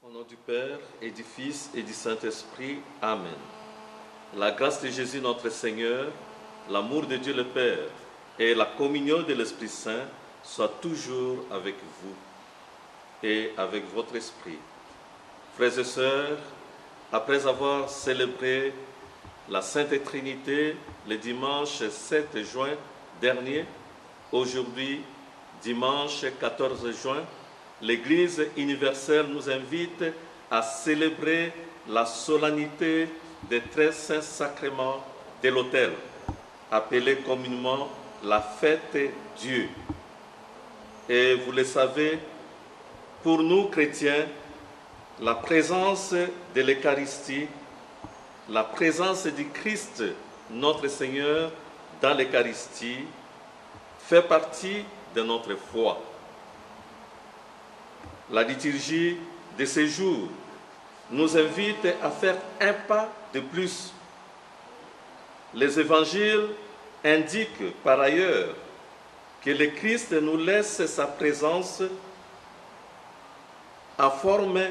Au nom du Père et du Fils et du Saint-Esprit. Amen. La grâce de Jésus notre Seigneur, l'amour de Dieu le Père et la communion de l'Esprit Saint soient toujours avec vous et avec votre esprit. Frères et sœurs, après avoir célébré la Sainte Trinité le dimanche 7 juin dernier, aujourd'hui, dimanche 14 juin, l'Église universelle nous invite à célébrer la solennité des très saints sacrements de l'autel, appelée communément la fête Dieu. Et vous le savez, pour nous chrétiens, la présence de l'Eucharistie, la présence du Christ, notre Seigneur, dans l'Eucharistie, fait partie de notre foi. La liturgie de ces jours nous invite à faire un pas de plus. Les évangiles indiquent par ailleurs que le Christ nous laisse sa présence en forme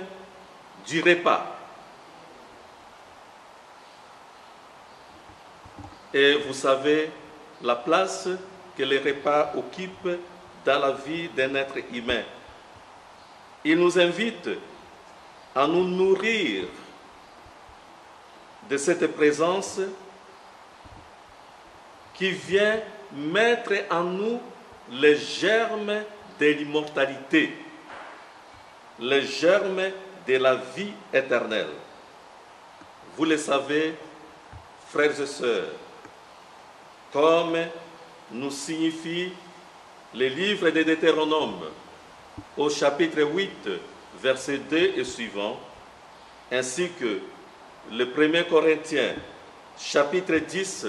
du repas. Et vous savez la place que le repas occupe dans la vie d'un être humain. Il nous invite à nous nourrir de cette présence qui vient mettre en nous les germes de l'immortalité, les germes de la vie éternelle. Vous le savez, frères et sœurs, comme nous signifie le livre de Deutéronome, au chapitre 8, verset 2 et suivant, ainsi que le 1er Corinthiens, chapitre 10,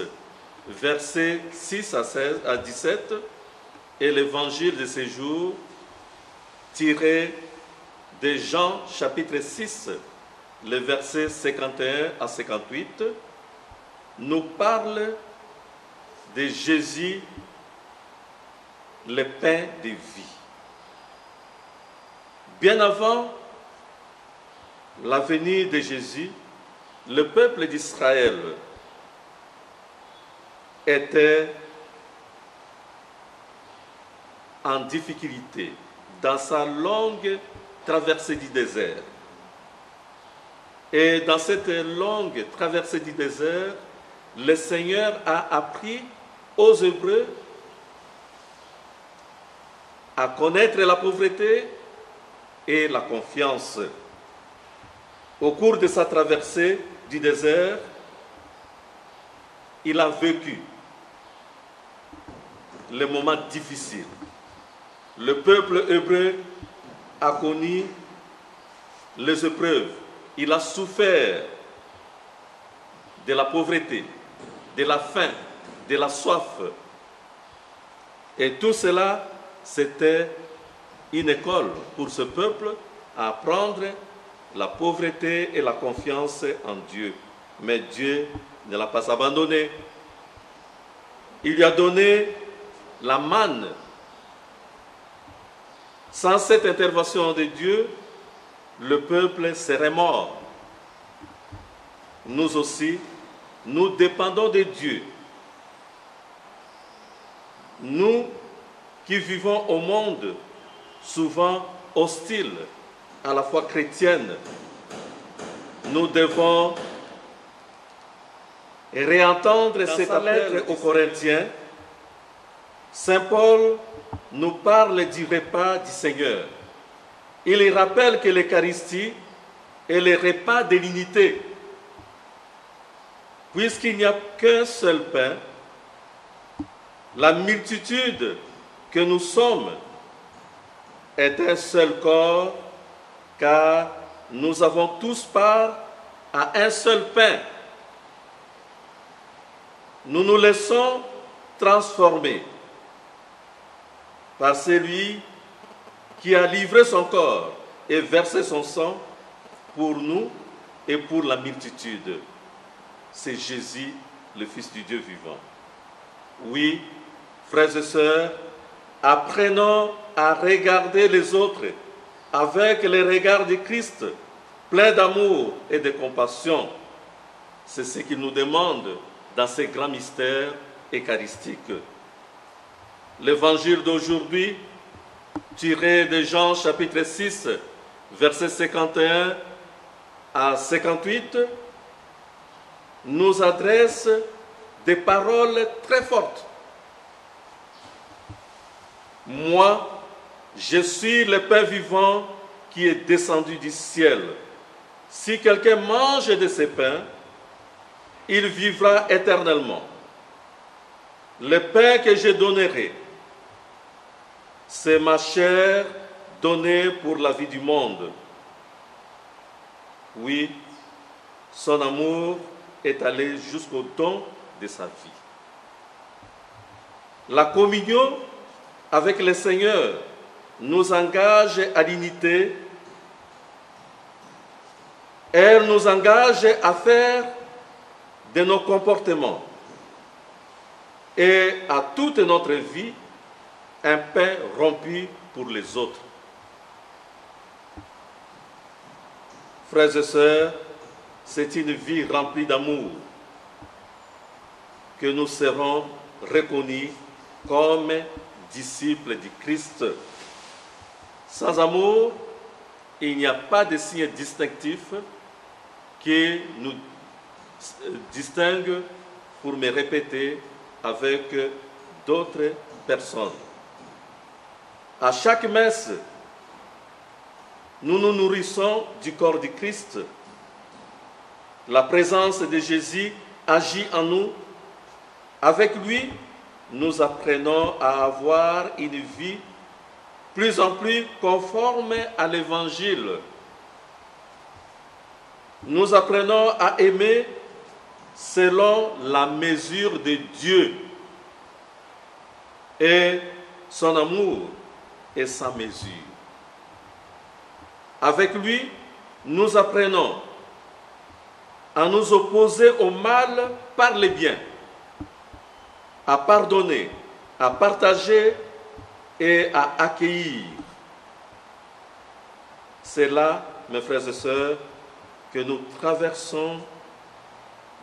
versets 6 à 17, et l'évangile de ces jours, tiré de Jean, chapitre 6, le verset 51 à 58, nous parle de Jésus, le pain de vie. Bien avant la venue de Jésus, le peuple d'Israël était en difficulté dans sa longue traversée du désert. Et dans cette longue traversée du désert, le Seigneur a appris aux Hébreux à connaître la pauvreté et la confiance. Au cours de sa traversée du désert, il a vécu les moments difficiles. Le peuple hébreu a connu les épreuves. Il a souffert de la pauvreté, de la faim, de la soif. Et tout cela, c'était une école pour ce peuple à apprendre la pauvreté et la confiance en Dieu. Mais Dieu ne l'a pas abandonné. Il lui a donné la manne. Sans cette intervention de Dieu, le peuple serait mort. Nous aussi, nous dépendons de Dieu. Nous qui vivons au monde souvent hostile à la foi chrétienne, nous devons réentendre cette lettre aux Corinthiens. Saint Paul nous parle du repas du Seigneur. Il rappelle que l'Eucharistie est le repas de l'unité. Puisqu'il n'y a qu'un seul pain, la multitude que nous sommes est un seul corps, car nous avons tous part à un seul pain. Nous nous laissons transformer par celui qui a livré son corps et versé son sang pour nous et pour la multitude. C'est Jésus, le Fils du Dieu vivant. Oui, frères et sœurs, apprenons à regarder les autres avec le regard de Christ plein d'amour et de compassion. C'est ce qu'il nous demande dans ces grands mystères eucharistiques. L'évangile d'aujourd'hui, tiré de Jean chapitre 6, versets 51 à 58, nous adresse des paroles très fortes. Moi, je suis le pain vivant qui est descendu du ciel. Si quelqu'un mange de ce pain, il vivra éternellement. Le pain que je donnerai, c'est ma chair donnée pour la vie du monde. Oui, son amour est allé jusqu'au don de sa vie. La communion avec le Seigneur nous engage à l'unité. Elle nous engage à faire de nos comportements et à toute notre vie un pain rompu pour les autres. Frères et sœurs, c'est une vie remplie d'amour que nous serons reconnus comme disciples du Christ. Sans amour, il n'y a pas de signe distinctif qui nous distingue, pour me répéter, avec d'autres personnes. À chaque messe, nous nous nourrissons du corps du Christ. La présence de Jésus agit en nous. Avec lui, nous apprenons à avoir une vie plus en plus conforme à l'Évangile. Nous apprenons à aimer selon la mesure de Dieu. Et son amour est sans mesure. Avec lui, nous apprenons à nous opposer au mal par le bien, à pardonner, à partager et à accueillir. C'est là, mes frères et sœurs, que nous traversons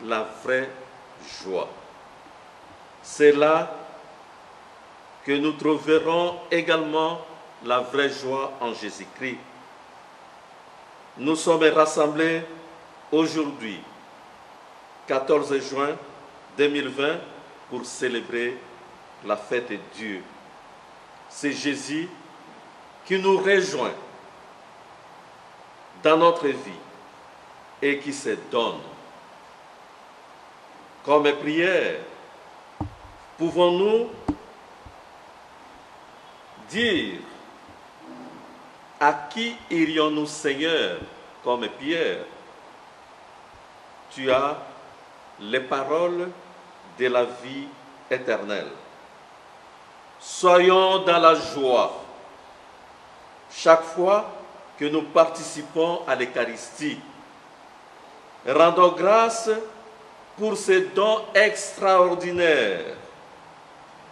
la vraie joie. C'est là que nous trouverons également la vraie joie en Jésus-Christ. Nous sommes rassemblés aujourd'hui, 14 juin 2020, pour célébrer la fête de Dieu. C'est Jésus qui nous rejoint dans notre vie et qui se donne. Comme prière, pouvons-nous dire à qui irions-nous, Seigneur, comme Pierre? Tu as les paroles de la vie éternelle. Soyons dans la joie chaque fois que nous participons à l'Eucharistie. Rendons grâce pour ces dons extraordinaires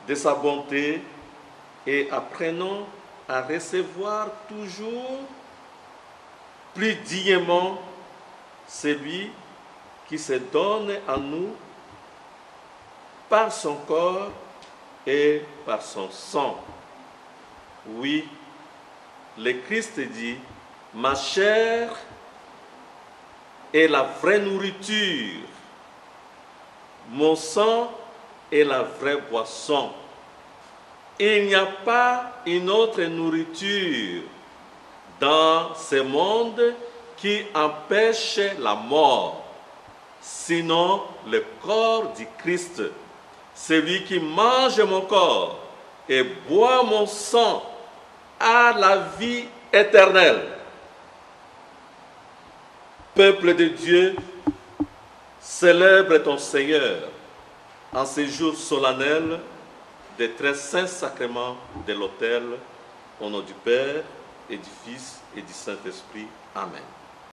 de sa bonté et apprenons à recevoir toujours plus dignement celui qui se donne à nous par son corps et par son sang. Oui, le Christ dit, ma chair est la vraie nourriture, mon sang est la vraie boisson. Il n'y a pas une autre nourriture dans ce monde qui empêche la mort, sinon le corps du Christ. Celui qui mange mon corps et boit mon sang a la vie éternelle. Peuple de Dieu, célèbre ton Seigneur en ces jours solennels des très saints sacrements de l'autel, au nom du Père et du Fils et du Saint-Esprit. Amen.